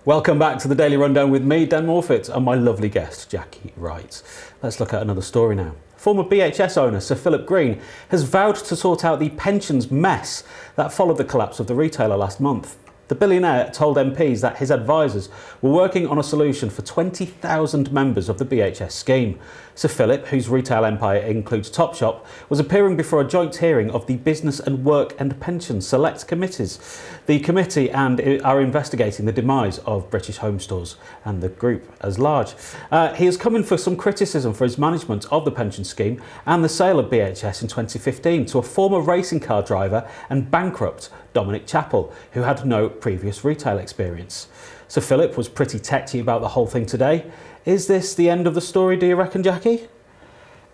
Welcome back to the Daily Rundown with me, Dan Morfitt, and my lovely guest, Jacqui Wright. Let's look at another story now. Former BHS owner Sir Philip Green has vowed to sort out the pensions mess that followed the collapse of the retailer last month. The billionaire told MPs that his advisors were working on a solution for 20,000 members of the BHS scheme. Sir Philip, whose retail empire includes Topshop, was appearing before a joint hearing of the Business and Work and Pensions Select Committees. The committee are investigating the demise of British Home Stores and the group as large. He has come in for some criticism for his management of the pension scheme and the sale of BHS in 2015 to a former racing car driver and bankrupt Dominic Chappell, who had no previous retail experience. Sir Philip was pretty tetchy about the whole thing today. Is this the end of the story, do you reckon, Jacqui?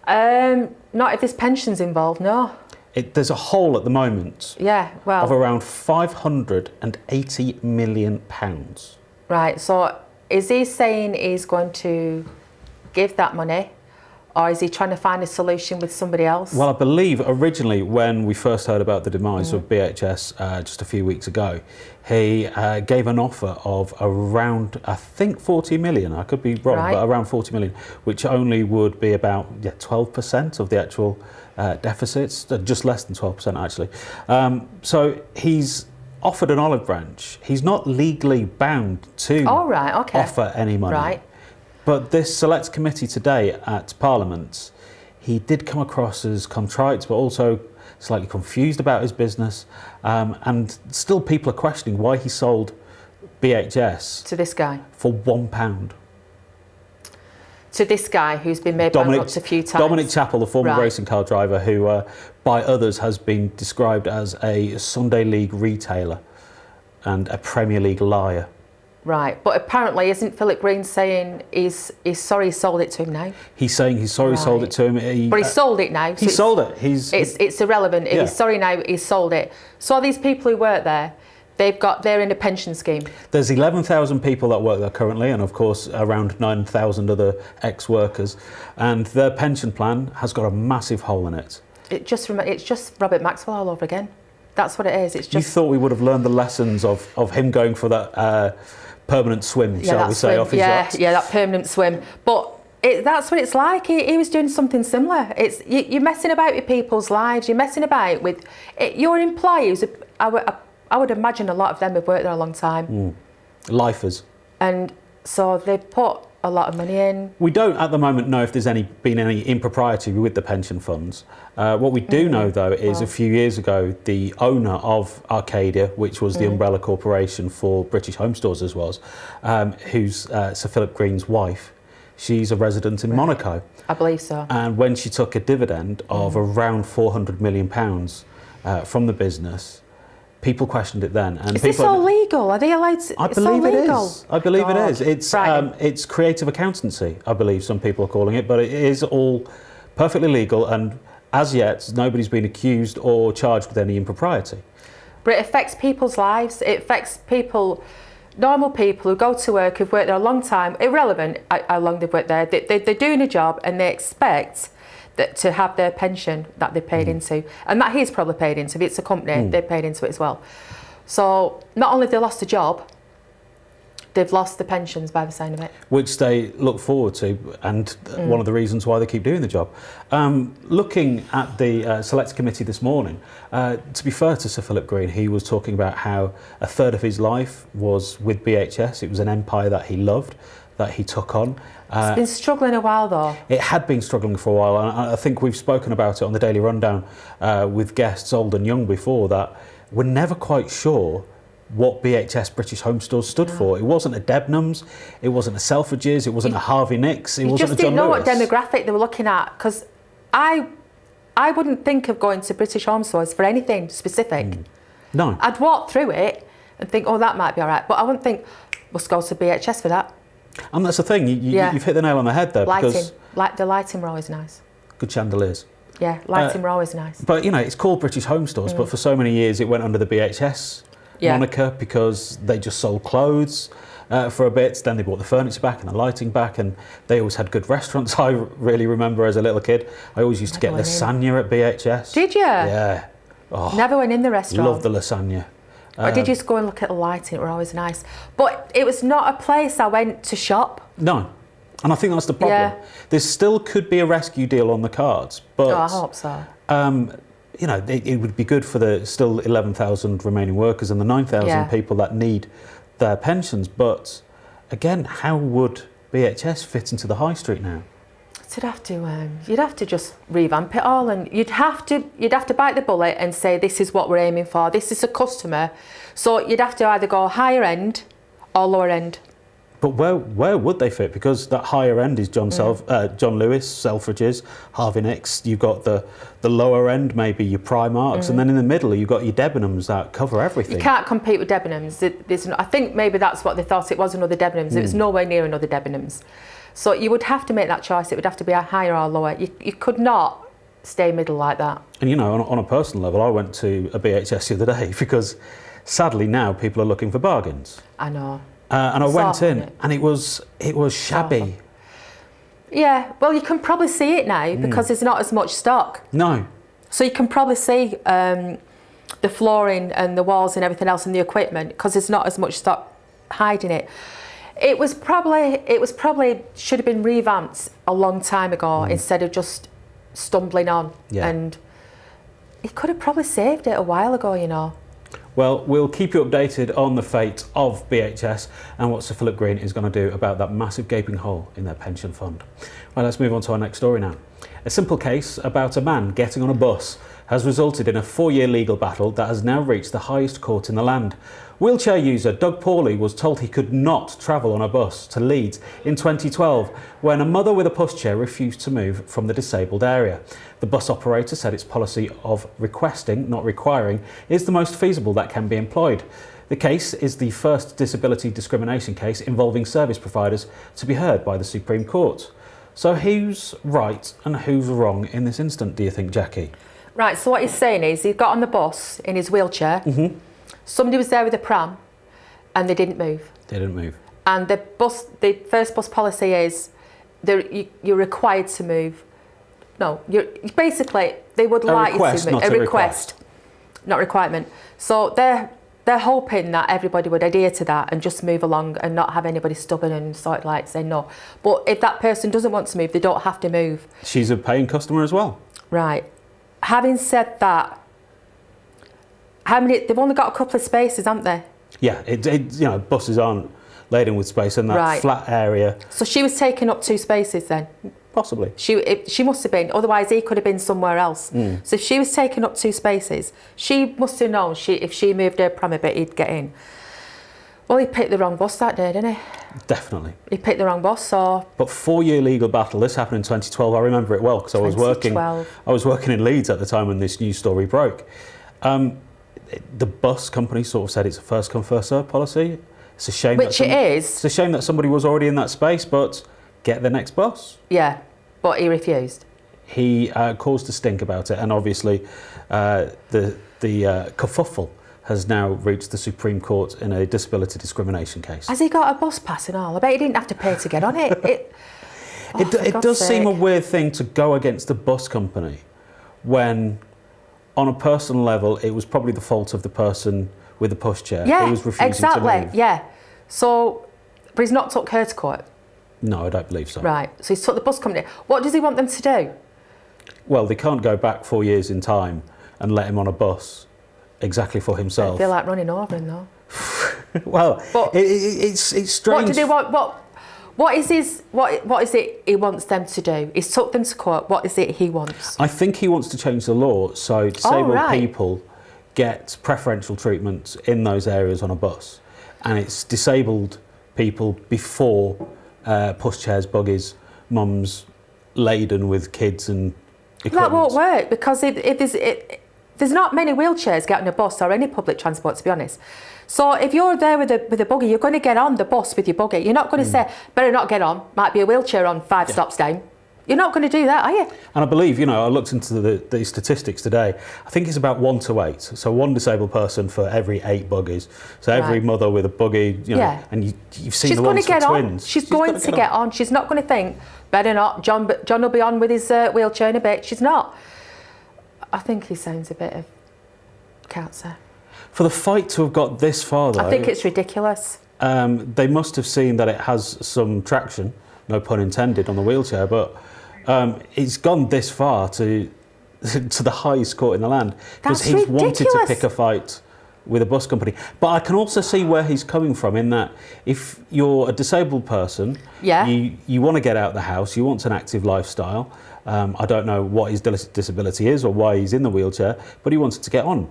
Not if there's pensions involved, no. There's a hole at the moment of around £580 million. Right, so is he saying he's going to give that money, or is he trying to find a solution with somebody else? Well, I believe originally when we first heard about the demise of BHS just a few weeks ago, he gave an offer of around, I think 40 million, I could be wrong, but around 40 million, which only would be about 12% of the actual deficits, just less than 12% actually. So he's offered an olive branch. He's not legally bound to offer any money. Right. But this select committee today at Parliament, he did come across as contrite, but also slightly confused about his business. And still people are questioning why he sold BHS to this guy for £1. To this guy who's been made bankrupt a few times. Dominic Chappell, the former racing car driver, who by others has been described as a Sunday League retailer and a Premier League liar. Right, but apparently isn't Philip Green saying he's sorry he sold it to him now? He's saying he's sorry he sold it to him. But he sold it now. He sold it. It's irrelevant. Yeah. He's sorry now he's sold it. So these people who work there, they're in a pension scheme. There's 11,000 people that work there currently, and of course around 9,000 other ex-workers, and their pension plan has got a massive hole in it. It's just Robert Maxwell all over again. That's what it is. It's just. You thought we would have learned the lessons of him going for that permanent swim, shall we say, off his yacht? Yeah, that permanent swim. But that's what it's like. He was doing something similar. You're messing about with people's lives. You're messing about with your employees. I would imagine a lot of them have worked there a long time. Lifers. And so they've put a lot of money in. We don't at the moment know if there's been any impropriety with the pension funds. What we do know, though, is a few years ago, the owner of Arcadia, which was the umbrella corporation for British Home Stores as was, who's Sir Philip Green's wife, she's a resident in Monaco. I believe so. And when she took a dividend of around £400 million from the business, people questioned it then. And is this all legal? Are they allowed to? I believe it is. I believe it is. It's creative accountancy, I believe some people are calling it, but it is all perfectly legal, and as yet nobody's been accused or charged with any impropriety. But it affects people's lives. It affects people, normal people who go to work, who've worked there a long time, irrelevant how long they've worked there. They're doing a job and they expect to have their pension that they paid into, and that he's probably paid into. If it's a company, they paid into it as well. So not only have they lost a job, they've lost the pensions by the sound of it. Which they look forward to, and one of the reasons why they keep doing the job. Looking at the Select Committee this morning, to be fair to Sir Philip Green, he was talking about how a third of his life was with BHS. It was an empire that he loved, that he took on. It's been struggling a while though. It had been struggling for a while, and I think we've spoken about it on the Daily Rundown with guests old and young before, that we're never quite sure what BHS British Home Stores stood for. It wasn't a Debenhams, it wasn't a Selfridges, it wasn't a Harvey Nicks, it wasn't a John Lewis. You just didn't know what demographic they were looking at, because I wouldn't think of going to British Home Stores for anything specific. No. I'd walk through it and think, oh, that might be all right, but I wouldn't think, let's go to BHS for that. And that's the thing, you've hit the nail on the head there. Lighting, the lighting were always nice. Good chandeliers. Yeah, lighting were always nice. But, it's called British Home Stores, but for so many years it went under the BHS moniker because they just sold clothes for a bit. Then they bought the furniture back and the lighting back, and they always had good restaurants. I really remember as a little kid, I always used to get lasagna at BHS. Did you? Yeah. Oh, never went in the restaurant. Loved the lasagna. Or did you just go and look at the lighting? It were always nice. But it was not a place I went to shop. No. And I think that's the problem. Yeah. There still could be a rescue deal on the cards, but Oh, I hope so. you know, it would be good for the still 11,000 remaining workers and the 9,000 people that need their pensions. But again, how would BHS fit into the high street now? You'd have to just revamp it all, and you'd have to bite the bullet and say, this is what we're aiming for. This is a customer. So you'd have to either go higher end or lower end. But where would they fit? Because that higher end is John Lewis, Selfridges, Harvey Nicks. You've got the lower end, maybe your Primarks, and then in the middle you've got your Debenhams that cover everything. You can't compete with Debenhams. I think maybe that's what they thought it was, another Debenhams. It was nowhere near another Debenhams. So you would have to make that choice. It would have to be a higher or lower. You could not stay middle like that. And you know, on a personal level, I went to a BHS the other day because sadly now people are looking for bargains. I know. And I went in and it was shabby. Yeah, well, you can probably see it now because there's not as much stock. No. So you can probably see the flooring and the walls and everything else and the equipment because there's not as much stock hiding it. It was probably should have been revamped a long time ago instead of just stumbling on. Yeah. And he could have probably saved it a while ago, you know. Well, we'll keep you updated on the fate of BHS and what Sir Philip Green is going to do about that massive gaping hole in their pension fund. Well, let's move on to our next story now. A simple case about a man getting on a bus has resulted in a 4-year legal battle that has now reached the highest court in the land. Wheelchair user Doug Pawley was told he could not travel on a bus to Leeds in 2012 when a mother with a pushchair refused to move from the disabled area. The bus operator said its policy of requesting, not requiring, is the most feasible that can be employed. The case is the first disability discrimination case involving service providers to be heard by the Supreme Court. So who's right and who's wrong in this instant, do you think, Jacqui? Right, so what he's saying is he got on the bus in his wheelchair, somebody was there with a pram and they didn't move. They didn't move. And the first bus policy is you're required to move. No, basically they would like you to move. Not a request. Not requirement. So they're hoping that everybody would adhere to that and just move along and not have anybody stubborn and sort of like say no. But if that person doesn't want to move, they don't have to move. She's a paying customer as well. Right. Having said that, they've only got a couple of spaces, haven't they? Yeah, you know, buses aren't laden with space in that flat area. So she was taking up 2 spaces then? Possibly. She must have been, otherwise he could have been somewhere else. So if she was taking up 2 spaces, she must have known if she moved her pram a bit, he'd get in. Well, he picked the wrong bus that day, didn't he? Definitely. He picked the wrong bus, so... But 4-year legal battle, this happened in 2012, I remember it well, because I was working in Leeds at the time when this news story broke. The bus company sort of said it's a first come, first served policy. It's a shame. Which it is. It's a shame that somebody was already in that space, but get the next bus. Yeah, but he refused. He caused a stink about it, and obviously the kerfuffle has now reached the Supreme Court in a disability discrimination case. Has he got a bus pass and all? I bet he didn't have to pay to get on it. It does seem a weird thing to go against the bus company when, on a personal level, it was probably the fault of the person with the pushchair who was refusing to move. Yeah. So, but he's not took her to court. No, I don't believe so. Right. So he's took the bus company. What does he want them to do? Well, they can't go back 4 years in time and let him on a bus exactly for himself. I feel like running over him though. Well, but it's strange. What do they want? What is it he wants them to do? He's took them to court. What is it he wants? I think he wants to change the law so disabled people get preferential treatment in those areas on a bus, and it's disabled people before pushchairs, buggies, mums laden with kids and equipment. That won't work because there's not many wheelchairs getting a bus or any public transport, to be honest. So if you're there with a buggy, you're going to get on the bus with your buggy. You're not going to say, better not get on, might be a wheelchair on 5 stops down. You're not going to do that, are you? And I believe, I looked into the statistics today. I think it's about 1 to 8. So 1 disabled person for every 8 buggies. So every mother with a buggy, and you've seen the ones for twins. She's going to get on. She's not going to think, better not, John will be on with his wheelchair in a bit. She's not. I think he sounds a bit of cancer. For the fight to have got this far, though, I think it's ridiculous. they must have seen that it has some traction, no pun intended, on the wheelchair, but it's gone this far to the highest court in the land because That's he's wanted to ridiculous. pick a fight with a bus company. But I can also see where he's coming from in that if you're a disabled person, Yeah. you want to get out of the house, you want an active lifestyle. I don't know what his disability is or why he's in the wheelchair, but he wanted to get on.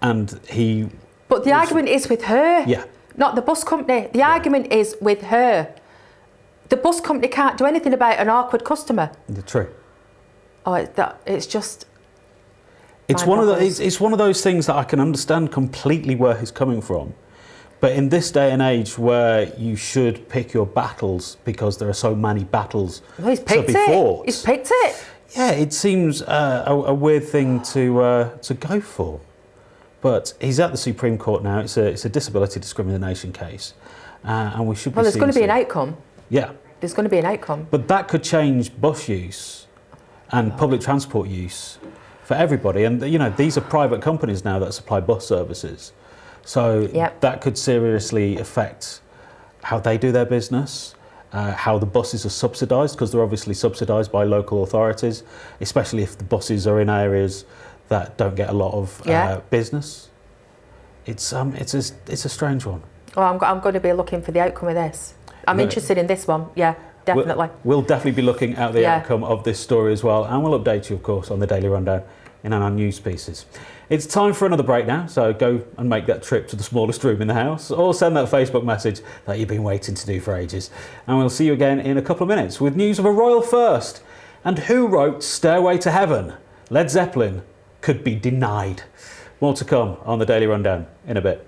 And he... But the argument is with her, Yeah. not the bus company. The argument is with her. The bus company can't do anything about an awkward customer. True. Oh, it's just... It's it's one of those things that I can understand completely where he's coming from. But in this day and age where you should pick your battles because there are so many battles Well, he's to picked be it. fought. He's picked it. Yeah, it seems a weird thing to go for. But he's at the Supreme Court now. It's a disability discrimination case. And we should be Well, there's seeing going to be an some- outcome. Yeah. There's going to be an outcome. But that could change bus use and public transport use for everybody. And, you know, these are private companies now that supply bus services. So Yep. that could seriously affect how they do their business, how the buses are subsidised, because they're obviously subsidised by local authorities, especially if the buses are in areas that don't get a lot of Yeah. business. It's a strange one. Oh, I'm going to be looking for the outcome of this. I'm No. interested in this one. Yeah, definitely. We'll definitely be looking at the Yeah. outcome of this story as well, and we'll update you, of course, on the Daily Rundown in our news pieces. It's time for another break now, so go and make that trip to the smallest room in the house, or send that Facebook message that you've been waiting to do for ages. And we'll see you again in a couple of minutes with news of a royal first. And who wrote Stairway to Heaven? Led Zeppelin could be denied. More to come on the Daily Rundown in a bit.